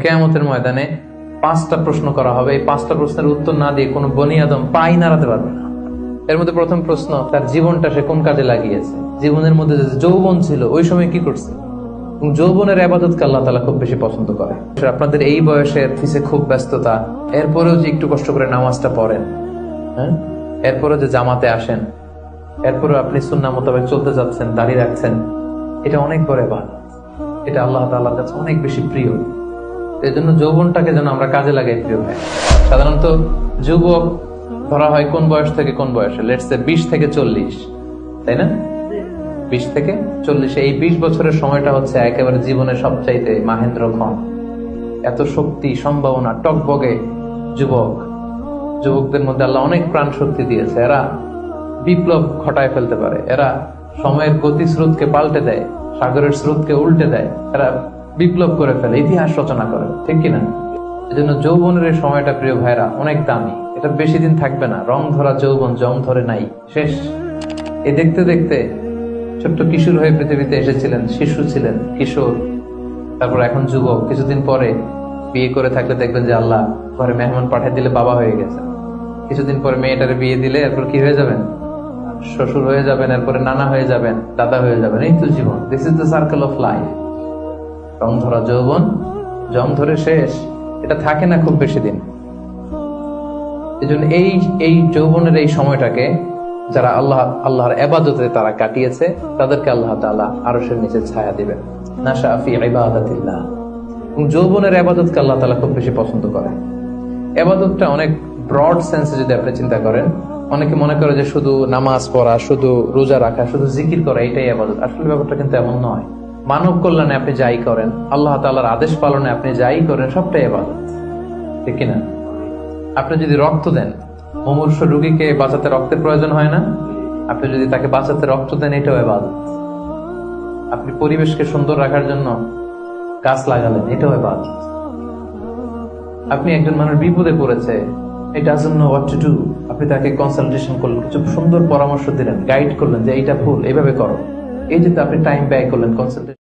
কিয়ামতের ময়দানে 5টা প্রশ্ন করা হবে। এই 5টা প্রশ্নের উত্তর না দিয়ে কোনো বনি আদম পাই নাড়াতে পারবে না। এর মধ্যে প্রথম প্রশ্ন, তার জীবনটা সে কোন কাজে লাগিয়েছে। জীবনের মধ্যে যে যৌবন ছিল ওই সময় কি করছে। এবং যৌবনের আবাদতকে আল্লাহ তাআলা খুব বেশি পছন্দ করে। আপনাদের এই বয়সে অফিসে খুব ব্যস্ততা, এরপরেও যে একটু কষ্ট করে নামাজটা পড়েন, হ্যাঁ, এরপরেও যে জামাতে আসেন, এরপরেও আপনি সুন্নাহ মোতাবেক চলতে যাচ্ছেন, দাঁড়িয়ে রাখছেন, এটা অনেক বড় ইবাদত। এটা আল্লাহ তাআলার কাছে অনেক বেশি প্রিয়। এই জন্য যৌবনটাকে যেন আমরা কাজে লাগাই। প্রিয় ভাই, সাধারণত যুবক ধরা হয় কোন বয়স থেকে কোন বয়সে, লেটস সে 20 থেকে 40, তাই না? 20 থেকে 40, এই 20 বছরের সময়টা হচ্ছে একেবারে জীবনের সবচাইতে মাহেন্দ্র ক্ষণ। এত শক্তি, সম্ভাবনা, টকবগে যুবক। যুবকদের মধ্যে আল্লাহ অনেক প্রাণ শক্তি দিয়েছে। এরা বিপ্লব ঘটায় ফেলতে পারে। এরা সময়ের গতিস্রোতকে পাল্টে দেয়, সাগরের স্রোতকে উল্টে দেয়। এরা বিপ্লব করে ফেলে, ইতিহাস রচনা করে, ঠিক কিনা? এই জন্য যৌবনের এই সময়টা প্রিয় ভাইরা অনেক দামি। এটা বেশি দিন থাকবে না। রং ধরা যৌবন জং ধরে নাই, শেষ। এই দেখতে দেখতে ছোট্ট কিশোর হয়ে পৃথিবীতে এসেছিলেন, শিশু ছিলেন, কিশোর, তারপর এখন যুবক। কিছুদিন পরে বিয়ে করে থাকলে দেখবেন যে আল্লাহ ঘরে মেহমান পাঠিয়ে দিলে বাবা হয়ে গেছে। কিছুদিন পরে মেয়েটারে বিয়ে দিলে এরপর কি হয়ে যাবেন? শ্বশুর হয়ে যাবেন, এরপরে নানা হয়ে যাবেন, দাদা হয়ে যাবেন। এই তো জীবন। This is the circle of life. রং ধরা যৌবন জং ধরে শেষ। এটা থাকে না খুব বেশি দিন। এই জন্য এই যৌবনের এই সময়টাকে যারা আল্লাহর ইবাদতে তারা কাটিয়েছে, তাদেরকে আল্লাহ তাআলা আরশের নিচে ছায়া দিবেন। নাশা ফি ইবাদাতিল্লাহ। যৌবনের ইবাদতকে আল্লাহ তাআলা খুব বেশি পছন্দ করেন। ইবাদতটা অনেক ব্রড সেন্সে যদি আপনি চিন্তা করেন, অনেকে মনে করে যে শুধু নামাজ পড়া, শুধু রোজা রাখা, শুধু জিকির করা এটাই ইবাদত। আসলে ব্যাপারটা কিন্তু এমন নয়। মানব কল্যাণে আপনি যাই করেন, আল্লাহ তাআলার আদেশ পালনে আপনি যাই করেন, সবটাই ইবাদত, ঠিক কিনা? আপনি যদি রক্ত দেন, মুমূর্ষু রোগীকে বাঁচাতে রক্তের প্রয়োজন হয় না? আপনি যদি তাকে বাঁচাতে রক্ত দেন, এটাও ইবাদত। আপনি পরিবেশকে সুন্দর রাখার জন্য গাছ লাগালেন, এটাও ইবাদত। আপনি একজন মানুষ বিপদে পড়েছে, he doesn't know what to do, আপনি তাকে কনসালটেশন করলেন, কিছু সুন্দর পরামর্শ দিলেন, গাইড করলেন যে এইটা ভুল, এইভাবে করো। এই যে আপনি টাইম ব্যয় করলেন কনসালটেশন।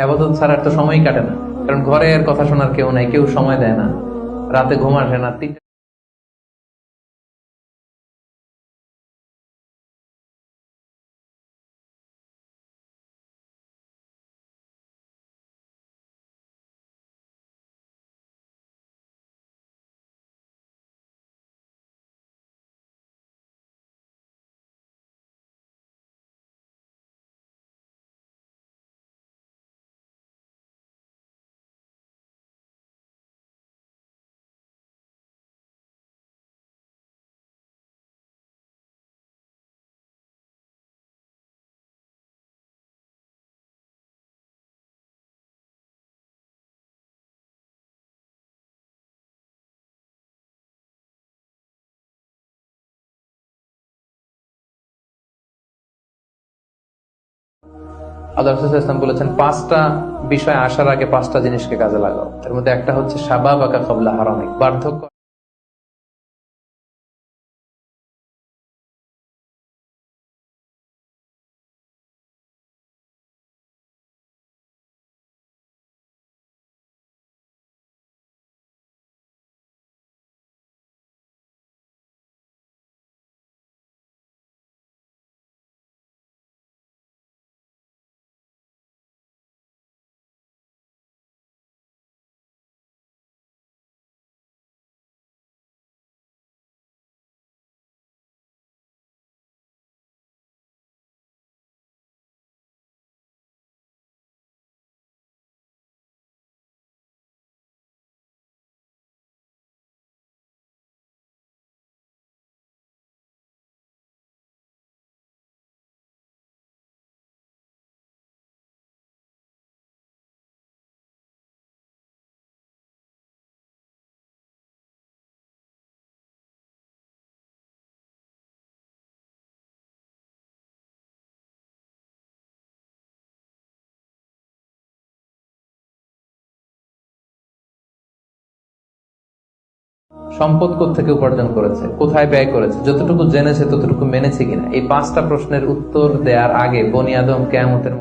আপাতত ছাড়া আর তো সময়ই কাটে না। কারণ ঘরে আর কথা শোনার কেউ নাই, কেউ সময় দেয় না, রাতে ঘুম আসে না। আল্লাহ রাসূল সাল্লাল্লাহু আলাইহি ওয়াসাল্লাম বলেছেন, 5টা বিষয় আসার আগে 5টা জিনিসকে কাজে লাগাও। এর মধ্যে একটা হচ্ছে শাবাবাকা ক্বাবলা হারামিক, বার্ধক্য সম্পদ কোত্থেকে উপার্জন করেছে, কোথায় ব্যয় করেছে, যতটুকু জেনেছে ততটুকু মেনেছে কিনা, এই 5টা প্রশ্নের উত্তর দেওয়ার আগে বনি আদম কিয়ামতের